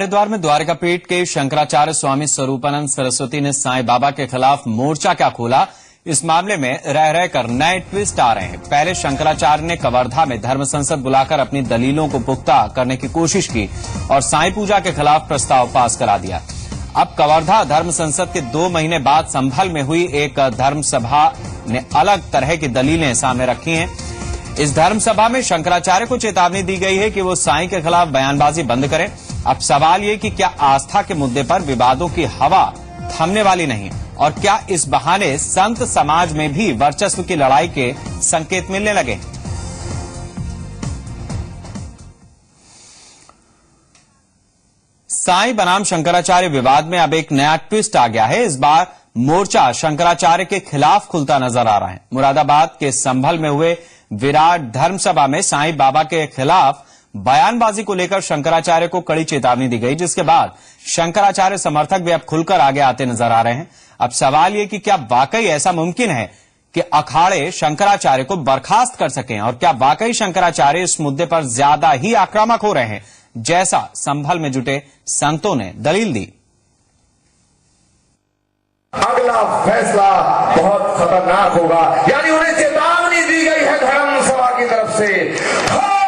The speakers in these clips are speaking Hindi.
हरिद्वार में द्वारिकापीठ के शंकराचार्य स्वामी स्वरूपानंद सरस्वती ने साईं बाबा के खिलाफ मोर्चा क्या खोला। इस मामले में रह रहकर नए ट्विस्ट आ रहे हैं। पहले शंकराचार्य ने कवर्धा में धर्म संसद बुलाकर अपनी दलीलों को पुख्ता करने की कोशिश की और साईं पूजा के खिलाफ प्रस्ताव पास करा दिया। अब कवर्धा धर्म संसद के 2 महीने बाद संभल में हुई एक धर्म सभा ने अलग तरह की दलीलें सामने रखी हैं। इस धर्म सभा में शंकराचार्य को चेतावनी दी गई है कि वो साईं के खिलाफ बयानबाजी बंद करें। अब सवाल ये कि क्या आस्था के मुद्दे पर विवादों की हवा थमने वाली नहीं और क्या इस बहाने संत समाज में भी वर्चस्व की लड़ाई के संकेत मिलने लगे। साईं बनाम शंकराचार्य विवाद में अब एक नया ट्विस्ट आ गया है। इस बार मोर्चा शंकराचार्य के खिलाफ खुलता नजर आ रहा है। मुरादाबाद के संभल में हुए विराट धर्म सभा में साईं बाबा के खिलाफ बयानबाजी को लेकर शंकराचार्य को कड़ी चेतावनी दी गई, जिसके बाद शंकराचार्य समर्थक भी अब खुलकर आगे आते नजर आ रहे हैं। अब सवाल ये कि क्या वाकई ऐसा मुमकिन है कि अखाड़े शंकराचार्य को बर्खास्त कर सकें और क्या वाकई शंकराचार्य इस मुद्दे पर ज्यादा ही आक्रामक हो रहे हैं, जैसा संभल में जुटे संतों ने दलील दी। अगला फैसला बहुत खतरनाक होगा, यानी उन्हें चेतावनी दी गई है धर्म सभा की तरफ से। हर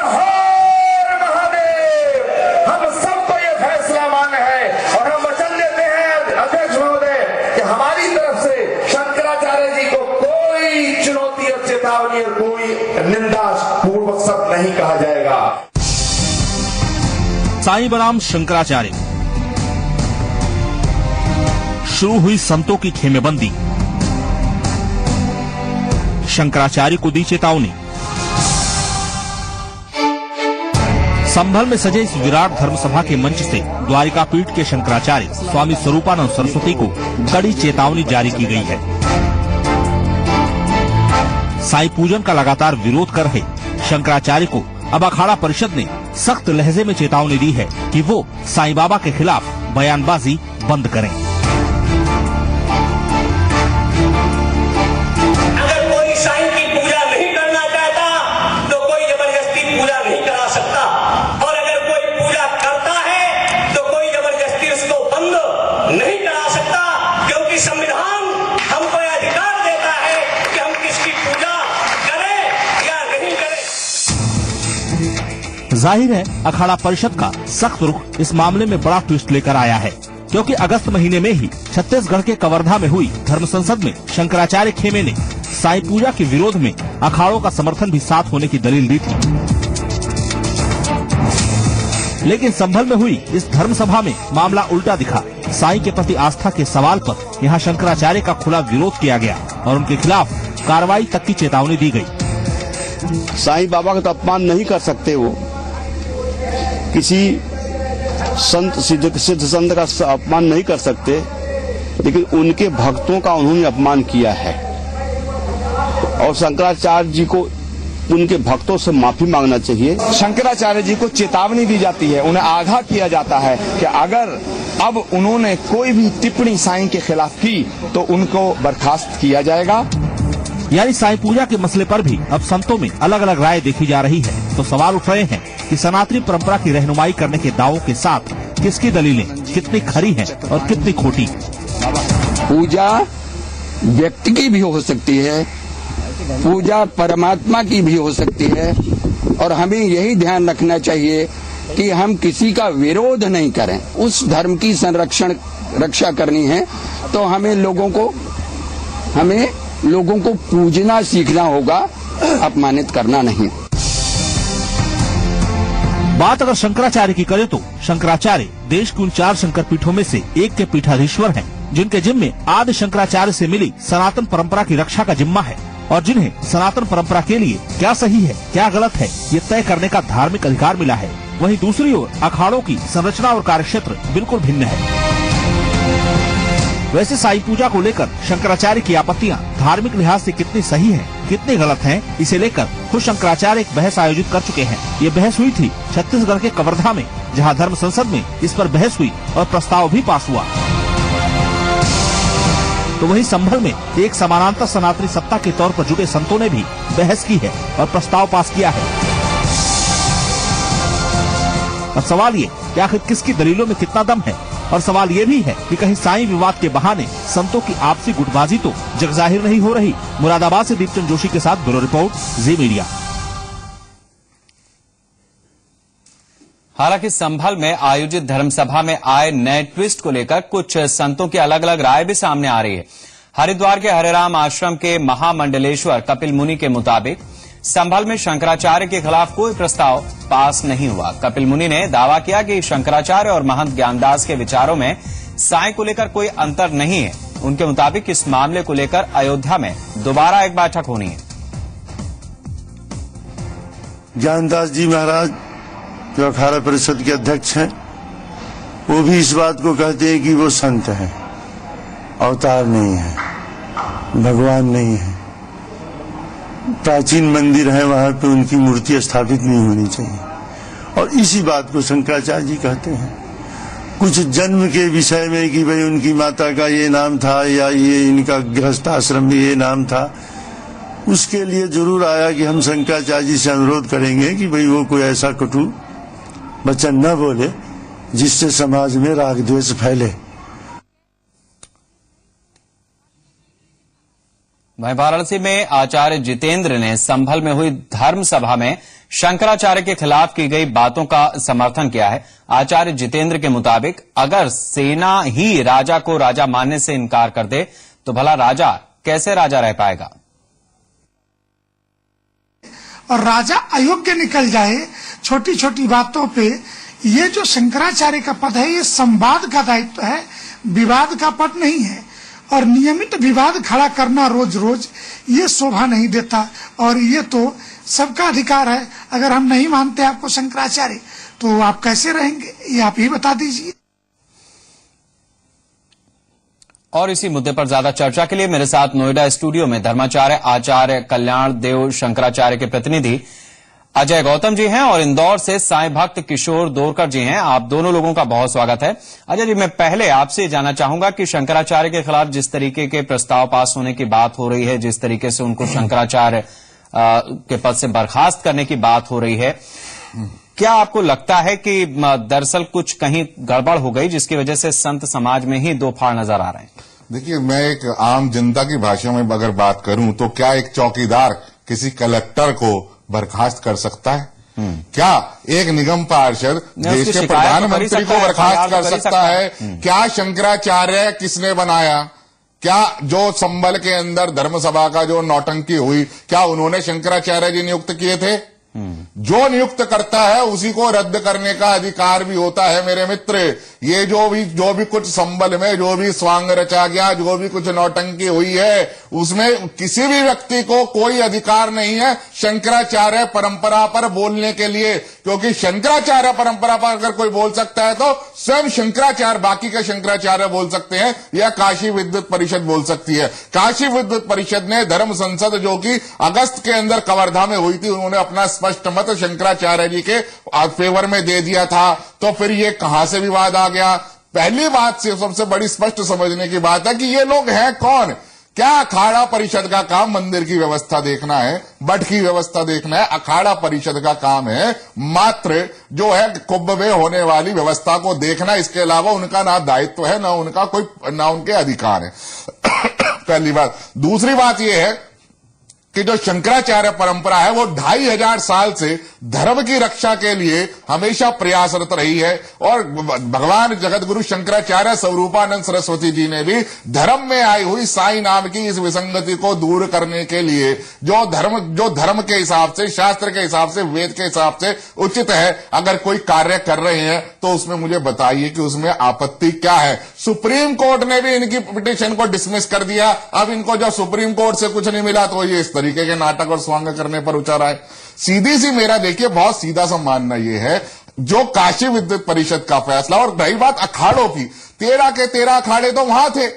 हर महादेव, हम सबको ये फैसला मान्य है और हम वचन देते हैं अध्यक्ष महोदय कि हमारी तरफ से शंकराचार्य जी को कोई चुनौती और चेतावनी और कोई निंदा पूर्वक शब्द नहीं कहा जाएगा। साईं बनाम शंकराचार्य, शुरू हुई संतों की खेमेबंदी, शंकराचार्य को दी चेतावनी। संभल में सजे इस विराट धर्मसभा के मंच से द्वारिकापीठ के शंकराचार्य स्वामी स्वरूपानंद सरस्वती को कड़ी चेतावनी जारी की गई है। साईं पूजन का लगातार विरोध कर रहे शंकराचार्य को अब अखाड़ा परिषद ने सख्त लहजे में चेतावनी दी है कि वो साईं बाबा के खिलाफ बयानबाजी बंद करें। जाहिर है अखाड़ा परिषद का सख्त रुख इस मामले में बड़ा ट्विस्ट लेकर आया है, क्योंकि अगस्त महीने में ही छत्तीसगढ़ के कवर्धा में हुई धर्म संसद में शंकराचार्य खेमे ने साईं पूजा के विरोध में अखाड़ों का समर्थन भी साथ होने की दलील दी थी। लेकिन संभल में हुई इस धर्म सभा में मामला उल्टा दिखा। साईं के प्रति आस्था के सवाल पर यहाँ शंकराचार्य का खुला विरोध किया गया और उनके खिलाफ कार्रवाई तक की चेतावनी दी गई। साईं बाबा का तो अपमान नहीं कर सकते, वो किसी संत सिद्ध संत का अपमान नहीं कर सकते, लेकिन उनके भक्तों का उन्होंने अपमान किया है और शंकराचार्य जी को उनके भक्तों से माफी मांगना चाहिए। शंकराचार्य जी को चेतावनी दी जाती है, उन्हें आगाह किया जाता है कि अगर अब उन्होंने कोई भी टिप्पणी साईं के खिलाफ की तो उनको बर्खास्त किया जाएगा। यानी साईं पूजा के मसले पर भी अब संतों में अलग अलग राय देखी जा रही है। तो सवाल उठ रहे हैं कि सनातनी परंपरा की रहनुमाई करने के दावों के साथ किसकी दलीलें कितनी खरी हैं और कितनी खोटी। पूजा व्यक्ति की भी हो सकती है, पूजा परमात्मा की भी हो सकती है और हमें यही ध्यान रखना चाहिए कि हम किसी का विरोध नहीं करें। उस धर्म की रक्षा करनी है तो हमें लोगों को पूजना सीखना होगा, अपमानित करना नहीं। बात अगर शंकराचार्य की करें तो शंकराचार्य देश की उन 4 शंकर पीठों में से एक के पीठाधीश्वर हैं, जिनके जिम्मे आदि शंकराचार्य से मिली सनातन परंपरा की रक्षा का जिम्मा है और जिन्हें सनातन परंपरा के लिए क्या सही है क्या गलत है ये तय करने का धार्मिक अधिकार मिला है। वहीं दूसरी ओर अखाड़ों की संरचना और कार्यक्षेत्र बिल्कुल भिन्न है। वैसे साईं पूजा को लेकर शंकराचार्य की आपत्तियां धार्मिक लिहाज से कितनी सही हैं, कितनी गलत हैं, इसे लेकर खुद शंकराचार्य एक बहस आयोजित कर चुके हैं। ये बहस हुई थी छत्तीसगढ़ के कवर्धा में, जहां धर्म संसद में इस पर बहस हुई और प्रस्ताव भी पास हुआ। तो वहीं संभल में एक समानांतर सनातनी सत्ता के तौर पर जुटे संतों ने भी बहस की है और प्रस्ताव पास किया है। अब सवाल ये कि आखिर किसकी दलीलों में कितना दम है। और सवाल ये भी है कि कहीं साईं विवाद के बहाने संतों की आपसी गुटबाजी तो जगजाहिर नहीं हो रही। मुरादाबाद से दीपचंद जोशी के साथ ब्यूरो रिपोर्ट, जी मीडिया। हालांकि संभल में आयोजित धर्मसभा में आए नए ट्विस्ट को लेकर कुछ संतों की अलग अलग राय भी सामने आ रही है। हरिद्वार के हरेराम आश्रम के महामंडलेश्वर कपिल मुनि के मुताबिक संभल में शंकराचार्य के खिलाफ कोई प्रस्ताव पास नहीं हुआ। कपिल मुनि ने दावा किया कि शंकराचार्य और महंत ज्ञानदास के विचारों में साईं को लेकर कोई अंतर नहीं है। उनके मुताबिक इस मामले को लेकर अयोध्या में दोबारा एक बैठक होनी है। ज्ञानदास जी महाराज जो अखाड़ा परिषद के अध्यक्ष हैं, वो भी इस बात को कहते हैं कि वो संत हैं, अवतार नहीं है, भगवान नहीं है। प्राचीन मंदिर है, वहां पे उनकी मूर्ति स्थापित नहीं होनी चाहिए। और इसी बात को शंकराचार्य जी कहते हैं। कुछ जन्म के विषय में कि भाई उनकी माता का ये नाम था या ये इनका गृहस्थ आश्रम में ये नाम था, उसके लिए जरूर आया कि हम शंकराचार्य जी से अनुरोध करेंगे कि भाई वो कोई ऐसा कटु वचन न बोले जिससे समाज में राग द्वेष फैले। वहीं वाराणसी में आचार्य जितेंद्र ने संभल में हुई धर्म सभा में शंकराचार्य के खिलाफ की गई बातों का समर्थन किया है। आचार्य जितेंद्र के मुताबिक अगर सेना ही राजा को राजा मानने से इनकार कर दे तो भला राजा कैसे राजा रह पाएगा। और राजा अयोग्य निकल जाए छोटी छोटी बातों पे। ये जो शंकराचार्य का पद है, ये संवाद का दायित्व है, विवाद का पद नहीं है। और नियमित विवाद खड़ा करना रोज रोज ये शोभा नहीं देता। और ये तो सबका अधिकार है। अगर हम नहीं मानते आपको शंकराचार्य, तो आप कैसे रहेंगे, ये आप ही बता दीजिए। और इसी मुद्दे पर ज्यादा चर्चा के लिए मेरे साथ नोएडा स्टूडियो में धर्माचार्य आचार्य कल्याण देव शंकराचार्य के प्रतिनिधि अजय गौतम जी हैं और इंदौर से साईं भक्त किशोर दोरकर जी हैं। आप दोनों लोगों का बहुत स्वागत है। अजय जी, मैं पहले आपसे जानना चाहूंगा कि शंकराचार्य के खिलाफ जिस तरीके के प्रस्ताव पास होने की बात हो रही है, जिस तरीके से उनको शंकराचार्य के पद से बर्खास्त करने की बात हो रही है, क्या आपको लगता है कि दरअसल कुछ कहीं गड़बड़ हो गई जिसकी वजह से संत समाज में ही दो फाड़ नजर आ रहे हैं? देखिए, मैं एक आम जनता की भाषा में अगर बात करूं तो क्या एक चौकीदार किसी कलेक्टर को बर्खास्त कर सकता है? क्या एक निगम पार्षद देश के प्रधानमंत्री को बर्खास्त कर सकता है? क्या शंकराचार्य किसने बनाया? क्या जो संभल के अंदर धर्म सभा का जो नौटंकी हुई, क्या उन्होंने शंकराचार्य जी नियुक्त किए थे? जो नियुक्त करता है उसी को रद्द करने का अधिकार भी होता है मेरे मित्र। ये जो भी कुछ संबल में जो भी स्वांग रचा गया, जो भी कुछ नौटंकी हुई है, उसमें किसी भी व्यक्ति को कोई अधिकार नहीं है शंकराचार्य परंपरा पर बोलने के लिए। क्योंकि शंकराचार्य परंपरा पर अगर कोई बोल सकता है तो स्वयं शंकराचार्य, बाकी के शंकराचार्य बोल सकते हैं या काशी विद्युत परिषद बोल सकती है। काशी विद्युत परिषद ने धर्म संसद जो कि अगस्त के अंदर कवर्धा में हुई थी, उन्होंने अपना स्पष्ट मत शंकराचार्य जी के फेवर में दे दिया था। तो फिर ये कहां से विवाद आ गया? पहली बात से सबसे बड़ी स्पष्ट समझने की बात है कि ये लोग हैं कौन? क्या अखाड़ा परिषद का काम मंदिर की व्यवस्था देखना है, मठ की व्यवस्था देखना है? अखाड़ा परिषद का काम है मात्र जो है कुंभ में होने वाली व्यवस्था को देखना। इसके अलावा उनका ना दायित्व है, ना उनका कोई, ना उनके अधिकार है। पहली बात। दूसरी बात यह है कि जो शंकराचार्य परंपरा है वो 2500 साल से धर्म की रक्षा के लिए हमेशा प्रयासरत रही है। और भगवान जगतगुरु शंकराचार्य स्वरूपानंद सरस्वती जी ने भी धर्म में आई हुई साईं नाम की इस विसंगति को दूर करने के लिए जो धर्म के हिसाब से, शास्त्र के हिसाब से, वेद के हिसाब से उचित है, अगर कोई कार्य कर रहे हैं तो उसमें मुझे बताइए कि उसमें आपत्ति क्या है। सुप्रीम कोर्ट ने भी इनकी पिटीशन को डिसमिस कर दिया। अब इनको जब सुप्रीम कोर्ट से कुछ नहीं मिला तो ये इस तरीके के नाटक और स्वांग करने पर उतर आए। सीधी सी मेरा देखिए बहुत सीधा सा मानना यह है, जो काशी विद्युत परिषद का फैसला, और रही बात अखाड़ों की, 13 के 13 अखाड़े तो वहां थे।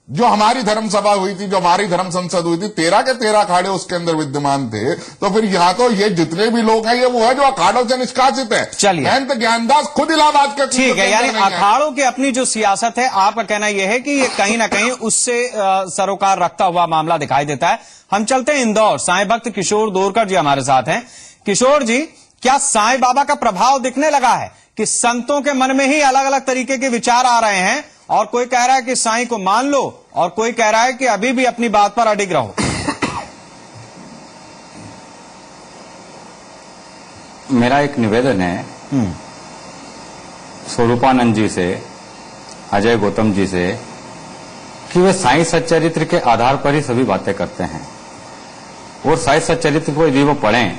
जो हमारी धर्म सभा हुई थी, जो हमारी धर्म संसद हुई थी, 13 के 13 अखाड़े उसके अंदर विद्यमान थे। तो फिर यहां तो ये जितने भी लोग हैं ये वो है जो अखाड़ों से निष्कासित है। चलिए, महंत ज्ञानदास खुद इलाहाबाद के, ठीक है, यानी अखाड़ों की अपनी जो सियासत है, आपका कहना यह है कि ये कहीं ना कहीं उससे सरोकार रखता हुआ मामला दिखाई देता है। हम चलते हैं इंदौर। साईं भक्त किशोर दोरकर जी हमारे साथ हैं। किशोर जी, क्या साईं बाबा का प्रभाव दिखने लगा है? कि संतों के मन में ही अलग अलग तरीके के विचार आ रहे हैं, और कोई कह रहा है कि साईं को मान लो, और कोई कह रहा है कि अभी भी अपनी बात पर अडिग रहो। मेरा एक निवेदन है स्वरूपानंद जी से, अजय गौतम जी से, कि वे साईं सच्चरित्र के आधार पर ही सभी बातें करते हैं, और साईं सच्चरित्र को यदि वो पढ़ें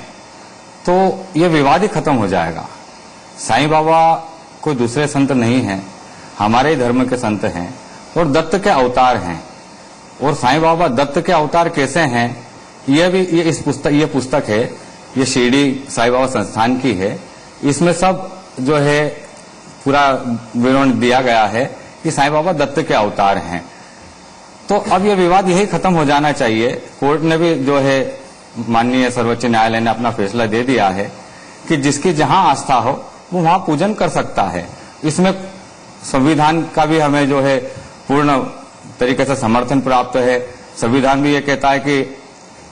तो ये विवाद ही खत्म हो जाएगा। साईं बाबा कोई दूसरे संत नहीं हैं, हमारे ही धर्म के संत हैं और दत्त के अवतार हैं। और साईं बाबा दत्त के अवतार कैसे हैं, ये पुस्तक है, ये शिरडी साईं बाबा संस्थान की है। इसमें सब जो है पूरा विवरण दिया गया है कि साईं बाबा दत्त के अवतार हैं। तो अब ये विवाद यही खत्म हो जाना चाहिए। कोर्ट ने भी जो है, माननीय सर्वोच्च न्यायालय ने अपना फैसला दे दिया है कि जिसकी जहां आस्था हो वो वहां पूजन कर सकता है। इसमें संविधान का भी हमें जो है पूर्ण तरीके से समर्थन प्राप्त है। संविधान भी ये कहता है कि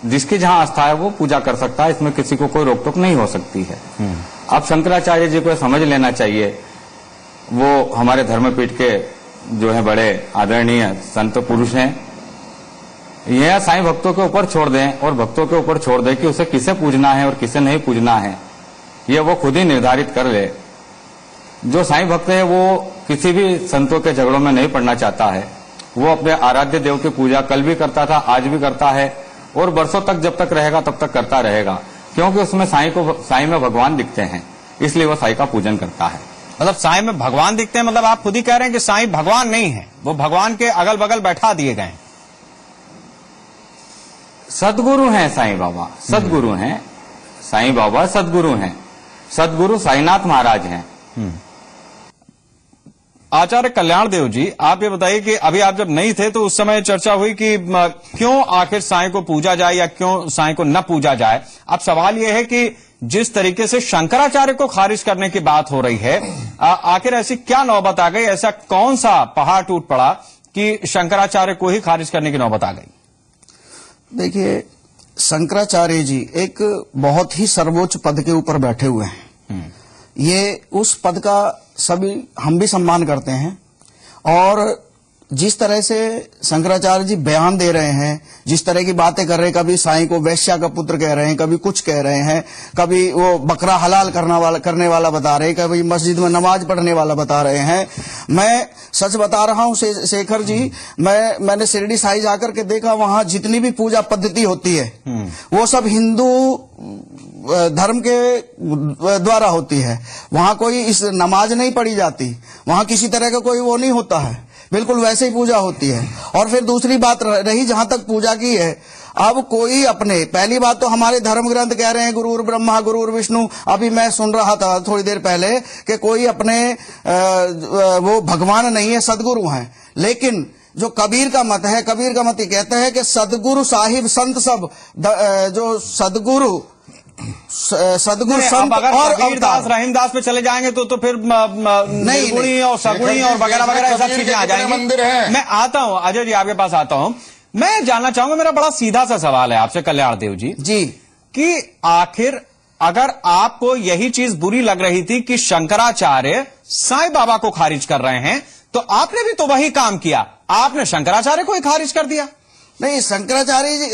जिसकी जहां आस्था है वो पूजा कर सकता है, इसमें किसी को कोई रोक टोक नहीं हो सकती है। अब शंकराचार्य जी को समझ लेना चाहिए, वो हमारे धर्मपीठ के जो है बड़े आदरणीय संत पुरुष हैं। यह साईं भक्तों के ऊपर छोड़ दें, और भक्तों के ऊपर छोड़ दें कि उसे किसे पूजना है और किसे नहीं पूजना है, ये वो खुद ही निर्धारित कर ले। जो साईं भक्त है वो किसी भी संतों के झगड़ों में नहीं पड़ना चाहता है। वो अपने आराध्य देव की पूजा कल भी करता था, आज भी करता है, और बरसों तक जब तक रहेगा तब तक करता रहेगा, क्योंकि उसमें साईं में भगवान दिखते हैं, इसलिए वो साईं का पूजन करता है। मतलब साईं में भगवान दिखते हैं, मतलब आप खुद ही कह रहे हैं कि साईं भगवान नहीं है, वो भगवान के अगल बगल बैठा दिए गए। सदगुरु हैं साईं बाबा, सदगुरु हैं साईं बाबा, सदगुरु हैं, सदगुरु साईनाथ महाराज हैं। आचार्य कल्याण देव जी, आप ये बताइए कि अभी आप जब नहीं थे तो उस समय चर्चा हुई कि क्यों आखिर साईं को पूजा जाए या क्यों साईं को न पूजा जाए। अब सवाल यह है कि जिस तरीके से शंकराचार्य को खारिज करने की बात हो रही है, आखिर ऐसी क्या नौबत आ गई, ऐसा कौन सा पहाड़ टूट पड़ा कि शंकराचार्य को ही खारिज करने की नौबत आ गई? देखिए, शंकराचार्य जी एक बहुत ही सर्वोच्च पद के ऊपर बैठे हुए हैं। ये उस पद का सभी हम भी सम्मान करते हैं, और जिस तरह से शंकराचार्य जी बयान दे रहे हैं, जिस तरह की बातें कर रहे हैं, कभी साईं को वैश्या का पुत्र कह रहे हैं, कभी कुछ कह रहे हैं, कभी वो बकरा हलाल करने वाला बता रहे हैं, कभी मस्जिद में नमाज पढ़ने वाला बता रहे हैं। मैं सच बता रहा हूं शेखर जी, मैंने शिरडी साईं जाकर के देखा, वहां जितनी भी पूजा पद्धति होती है वो सब हिंदू धर्म के द्वारा होती है। वहां कोई इस नमाज नहीं पढ़ी जाती, वहां किसी तरह का कोई वो नहीं होता है, बिल्कुल वैसे ही पूजा होती है। और फिर दूसरी बात रही जहां तक पूजा की है, अब कोई अपने, पहली बात तो हमारे धर्म ग्रंथ कह रहे हैं गुरुर ब्रह्मा गुरुर विष्णु। अभी मैं सुन रहा था थोड़ी देर पहले कि कोई अपने वो भगवान नहीं है, सदगुरु हैं। लेकिन जो कबीर का मत है, कबीर का मत ये कहता है कि सदगुरु साहिब संत सब, जो सदगुरु संत अगर और कबीरदास रहीमदास पे चले जाएंगे तो फिर निर्गुणी और सगुणी और वगैरह वगैरह सब चीजें आ जाएंगी। मैं आता हूं अजय जी, आपके पास आता हूं। मैं जानना चाहूंगा, मेरा बड़ा सीधा सा सवाल है आपसे कल्याण देव जी, कि आखिर अगर आपको यही चीज बुरी लग रही थी कि शंकराचार्य साईं बाबा को खारिज कर रहे हैं, तो आपने भी तो वही काम किया, आपने शंकराचार्य को ही खारिज कर दिया। नहीं, शंकराचार्य जी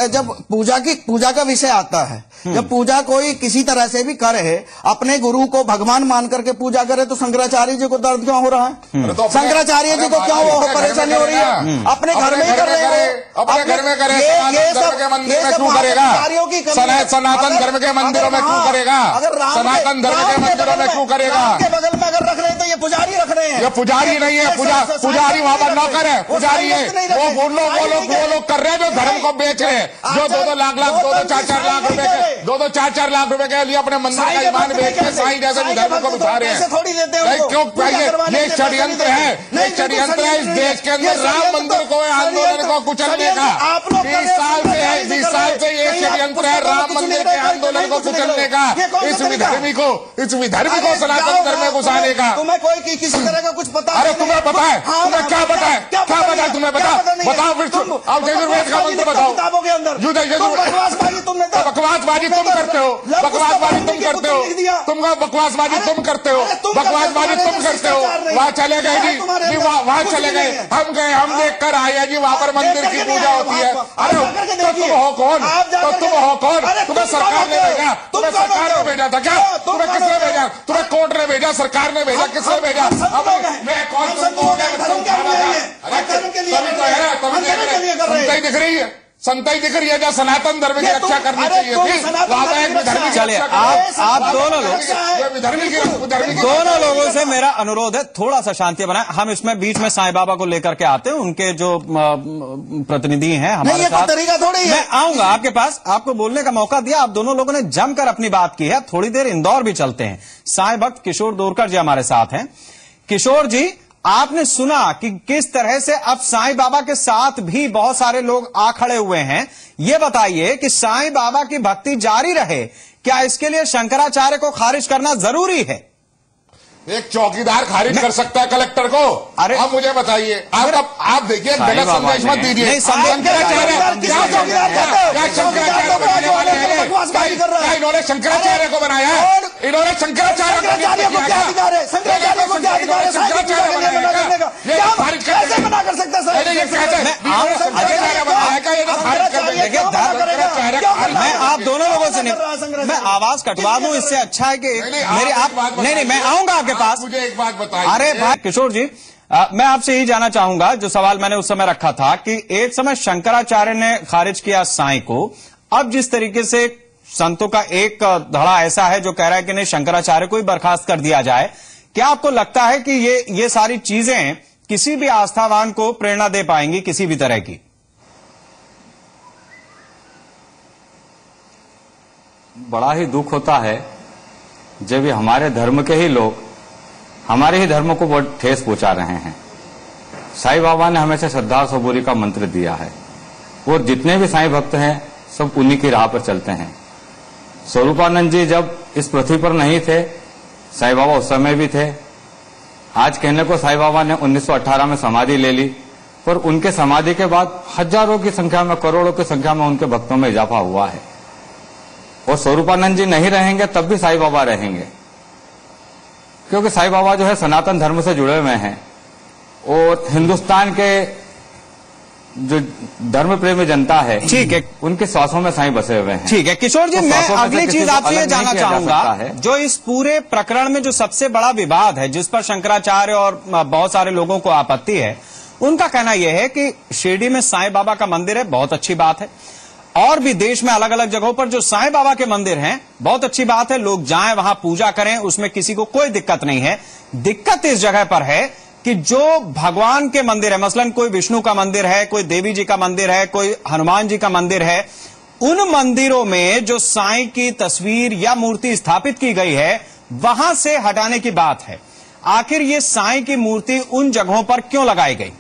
जब पूजा का विषय आता है, जब पूजा कोई किसी तरह से भी करे, अपने गुरु को भगवान मान करके पूजा करे, तो शंकराचार्य जी को दर्द क्यों हो रहा है? शंकराचार्य जी को क्यों वो परेशानी हो रही है? अपने घर में ही कर रहे हैं, अपने घर में करे, सनातन धर्म के मंदिर में क्यों करेगा? सनातन धर्म के मंदिरों में क्यों करेगा? सनातन धर्म के मंदिरों में क्यों करेगा? के बगल में अगर रख रहे हैं तो ये पुजारी रख रहे हैं। ये पुजारी नहीं है, पुजारी वहां पर नौकर है, पुजारी है। वो लोग कर रहे हैं जो धर्म को बेच रहे हैं, जो 2-2 लाख 2-4 लाख रुपए के 2-4 लाख रुपए के लिए अपने मंदिर का ईमान बेच के साईं जैसे धर्म को बिठा रहे हैं। थोड़ी देते हैं क्यों? ये षड्यंत्र है, एक षड्यंत्र है इस देश के अंदर राम मंदिर को, आंदोलन को कुचलने का। 20 साल से ये षड्यंत्र है राम मंदिर के आंदोलन को कुचलने का, इस विधर्मी को सनातन धर्म में घुसाने का। तुम्हें कोई किसी तरह का कुछ पता? अरे तुम्हें पता है? तुम्हें क्या पता है? क्या पता है तुम्हें? बताओ फिर अब यजुर्वेद का मंत्र बताओ। किताबों के अंदर बकवासबाजी तुमने, बकवासबाजी तुम करते हो, बकवासबाजी तुम करते हो, तुमको बकवासबाजी तुम करते हो, बकवासबाजी तुम करते हो। वहाँ चले गए जी, वहाँ चले गए, हम देख कर आए जी, वहाँ पर मंदिर की पूजा होती है। अरे तो तुम हो कौन? तो तुम हो कौन? तुम्हें सरकार ने भेजा, तुम्हें सरकार ने भेजा था क्या? तुम्हें किसने भेजा? तुम्हें कोर्ट ने भेजा, सरकार ने भेजा, किसने भेजा? मैं कौन? संताई दिख रही है, संताई दिख रही है जो सनातन धर्म की रक्षा करनी चाहिए थी। चलिए आप दोनों लोगों से मेरा अनुरोध है थोड़ा सा शांति बनाए। हम इसमें बीच में साईं बाबा को लेकर के आते हैं, उनके जो प्रतिनिधि हैं हमारे साथ, मैं आऊंगा आपके पास, आपको बोलने का मौका दिया। आप दोनों लोगों ने जमकर अपनी बात की है। थोड़ी देर इंदौर भी चलते हैं। साईं भक्त किशोर दोरकर जी हमारे साथ हैं। किशोर जी, आपने सुना कि किस तरह से अब साईं बाबा के साथ भी बहुत सारे लोग आ खड़े हुए हैं। ये बताइए कि साईं बाबा की भक्ति जारी रहे, क्या इसके लिए शंकराचार्य को खारिज करना जरूरी है? एक चौकीदार खारिज कर सकता है कलेक्टर को? अरे अब मुझे बताइए, आप देखिए, गलत संदेश मत दीजिए। इन्होंने शंकराचार्य को बनाया है, इन्होंने शंकराचार्य को मैं आप दोनों लोगों से नहीं, मैं आवाज कटवा दूं, इससे अच्छा है कि मेरी आप नहीं, मैं आऊंगा आपके पास। मुझे एक बात बताइए। अरे भाई किशोर जी, मैं आपसे यही जानना चाहूंगा, जो सवाल मैंने उस समय रखा था कि एक समय शंकराचार्य ने खारिज किया साईं को, अब जिस तरीके से संतों का एक धड़ा ऐसा है जो कह रहा है कि नहीं, शंकराचार्य को ही बर्खास्त कर दिया जाए, क्या आपको लगता है कि ये सारी चीजें किसी भी आस्थावान को प्रेरणा दे पाएंगी किसी भी तरह की? बड़ा ही दुख होता है जब ये हमारे धर्म के ही लोग हमारे ही धर्म को बहुत ठेस पहुंचा रहे हैं। साईं बाबा ने हमेशा श्रद्धा सबूरी का मंत्र दिया है और जितने भी साईं भक्त हैं सब उन्हीं की राह पर चलते हैं। स्वरूपानंद जी जब इस पृथ्वी पर नहीं थे, साईं बाबा उस समय भी थे। आज कहने को साईं बाबा ने 1918 में समाधि ले ली, पर उनके समाधि के बाद हजारों की संख्या में, करोड़ों की संख्या में उनके भक्तों में इजाफा हुआ है। और स्वरूपानंद जी नहीं रहेंगे तब भी साईं बाबा रहेंगे, क्योंकि साईं बाबा जो है सनातन धर्म से जुड़े हुए हैं और हिंदुस्तान के जो धर्म प्रेमी जनता है, ठीक है, उनके श्वासों में साईं बसे हुए हैं। ठीक है किशोर जी, मैं अगली चीज आपसे ये जानना चाहूंगा, जो इस पूरे प्रकरण में जो सबसे बड़ा विवाद है, जिस पर शंकराचार्य और बहुत सारे लोगों को आपत्ति है, उनका कहना यह है कि शिरडी में साईं बाबा का मंदिर है, बहुत अच्छी बात है, और भी देश में अलग अलग जगहों पर जो साईं बाबा के मंदिर हैं, बहुत अच्छी बात है, लोग जाएं वहां पूजा करें, उसमें किसी को कोई दिक्कत नहीं है। दिक्कत इस जगह पर है कि जो भगवान के मंदिर है, मसलन कोई विष्णु का मंदिर है, कोई देवी जी का मंदिर है, कोई हनुमान जी का मंदिर है, उन मंदिरों में जो साईं की तस्वीर या मूर्ति स्थापित की गई है, वहां से हटाने की बात है। आखिर ये साईं की मूर्ति उन जगहों पर क्यों लगाई गई?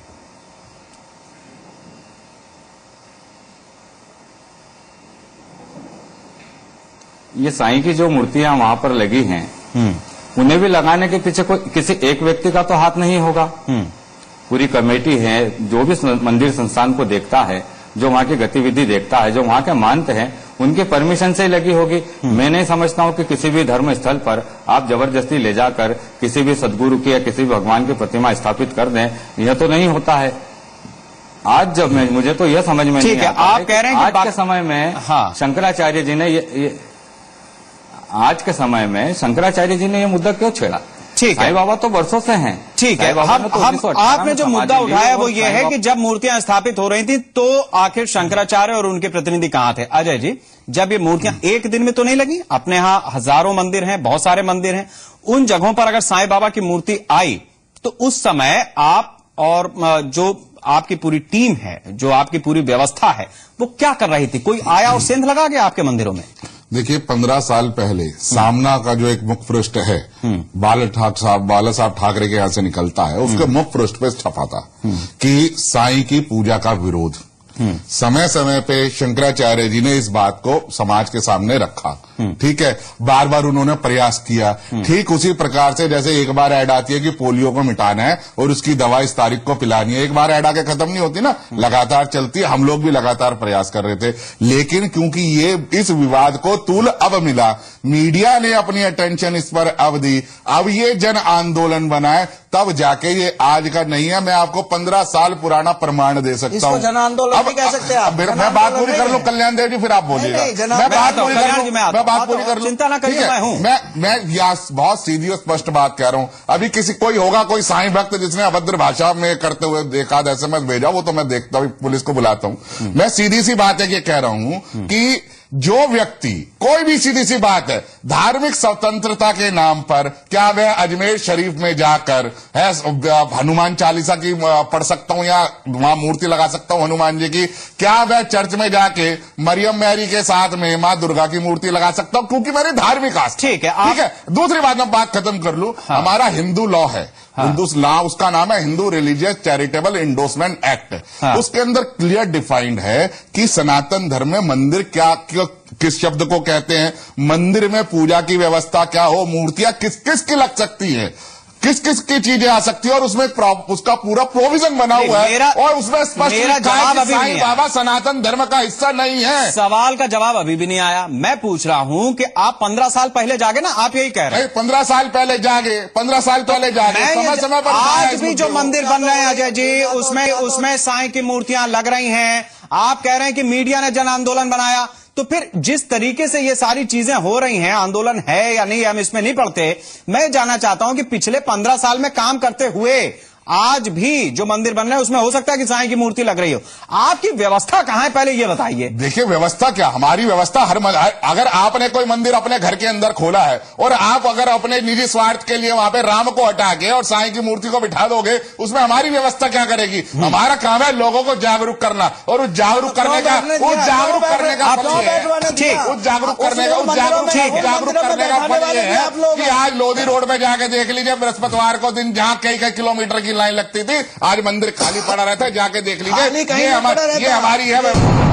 ये साईं की जो मूर्तियां वहां पर लगी हैं, उन्हें भी लगाने के पीछे कोई किसी एक व्यक्ति का तो हाथ नहीं होगा। पूरी कमेटी है, जो भी मंदिर संस्थान को देखता है, जो वहां की गतिविधि देखता है, जो वहां के महंत हैं, उनके परमिशन से ही लगी होगी। मैं नहीं समझता हूं कि किसी भी धर्म स्थल पर आप जबरदस्ती ले जाकर किसी भी सदगुरु की या किसी भी भगवान की प्रतिमा स्थापित कर दें, यह तो नहीं होता है। आज जब मुझे तो यह समझ में नहीं आता आप कह रहे हैं आज के समय में शंकराचार्य जी ने आज के समय में शंकराचार्य जी ने यह मुद्दा क्यों छेड़ा? ठीक है, साईं बाबा तो वर्षों से हैं। ठीक है, हम आपने जो मुद्दा उठाया वो ये है कि जब मूर्तियां स्थापित हो रही थी तो आखिर शंकराचार्य और उनके प्रतिनिधि कहां थे? अजय जी, जब ये मूर्तियां एक दिन में तो नहीं लगी, अपने यहां हजारों मंदिर हैं, बहुत सारे मंदिर हैं, उन जगहों पर अगर साईं बाबा की मूर्ति आई तो उस समय आप और जो आपकी पूरी टीम है, जो आपकी पूरी व्यवस्था है, वो क्या कर रही थी? कोई आया और सेंध लगा गया आपके मंदिरों में? देखिए 15 साल पहले सामना का जो एक मुख पृष्ठ है बाला साहब ठाकरे के यहां से निकलता है, उसके मुख पृष्ठ पे छपा था कि साईं की पूजा का विरोध। समय समय पे शंकराचार्य जी ने इस बात को समाज के सामने रखा, ठीक है, बार बार उन्होंने प्रयास किया। ठीक उसी प्रकार से जैसे एक बार ऐड आती है कि पोलियो को मिटाना है और उसकी दवा इस तारीख को पिलानी है, एक बार ऐड आके खत्म नहीं होती ना, लगातार चलती है। हम लोग भी लगातार प्रयास कर रहे थे, लेकिन क्योंकि ये इस विवाद को तूल अब मिला, मीडिया ने अपनी अटेंशन इस पर अब दी, अब ये जन आंदोलन बना है, तब जाके ये आज का नहीं है। मैं आपको 15 साल पुराना प्रमाण दे सकता हूं। जन आंदोलन भी कह सकते हैं आप। मैं बात पूरी कर लूं कल्याण देव जी, फिर आप बोलिएगा। मैं बात पूरी कर लूं, चिंता ना करिए, मैं हूं। मैं बहुत सीधी और स्पष्ट बात कह रहा हूं। अभी किसी कोई होगा कोई साईं भक्त जिसने अभद्र भाषा में करते हुए देखा SMS भेजा, वो तो मैं देखता हूं, पुलिस को बुलाता हूं। मैं सीधी सी बात है कि कह रहा हूं कि जो व्यक्ति, कोई भी सीधी सी बात है, धार्मिक स्वतंत्रता के नाम पर क्या वह अजमेर शरीफ में जाकर है हनुमान चालीसा की पढ़ सकता हूं या वहां मूर्ति लगा सकता हूं हनुमान जी की, क्या वह चर्च में जाके मरियम मैरी के साथ में मां दुर्गा की मूर्ति लगा सकता हूं, क्योंकि मेरी धार्मिक आस्था। ठीक है। दूसरी बात मैं बात खत्म कर लूं। हमारा हिंदू लॉ है, हिंदू लॉ, उसका नाम है Hindu religious charitable endorsement act. उसके अंदर क्लियर डिफाइंड है कि सनातन धर्म में मंदिर क्या किस शब्द को कहते हैं, मंदिर में पूजा की व्यवस्था क्या हो, मूर्तियां किस किस की लग सकती है, किस किस की चीजें आ सकती है, और उसमें उसका पूरा प्रोविजन बना हुआ है और उसमें स्पष्ट लिखा है कि साईं बाबा सनातन धर्म का हिस्सा नहीं है। सवाल का जवाब अभी भी नहीं आया। मैं पूछ रहा हूं कि आप 15 साल पहले जागे ना, आप यही कह रहे हैं। 15 साल पहले जागे, 15 साल पहले जागे, समय समय पर आज भी जो मंदिर बन रहे हैं अजय जी, उसमें साईं की मूर्तियां लग रही हैं। आप कह रहे हैं कि मीडिया ने जन आंदोलन बनाया, तो फिर जिस तरीके से ये सारी चीजें हो रही हैं, आंदोलन है या नहीं, हम इसमें नहीं पड़ते। मैं जानना चाहता हूं कि पिछले 15 साल में काम करते हुए आज भी जो मंदिर बन रहे हैं उसमें हो सकता है कि साईं की मूर्ति लग रही हो। आपकी व्यवस्था कहां है, पहले ये बताइए। देखिए व्यवस्था क्या, हमारी व्यवस्था अगर आपने कोई मंदिर अपने घर के अंदर खोला है और आप अगर अपने निजी स्वार्थ के लिए वहां पे राम को हटा के और साईं की मूर्ति को बिठा दोगे, उसमें हमारी व्यवस्था क्या करेगी? हमारा काम है लोगों को जागरूक करना, और उस जागरूक करने का फल ये है कि आज लोधी रोड पे जाके देख लीजिए, बृहस्पतिवार को दिन जहां कई किलोमीटर की लाइन लगती थी, आज मंदिर खाली पड़ा रहता है, जाके देख लीजिए। ये हमारी है।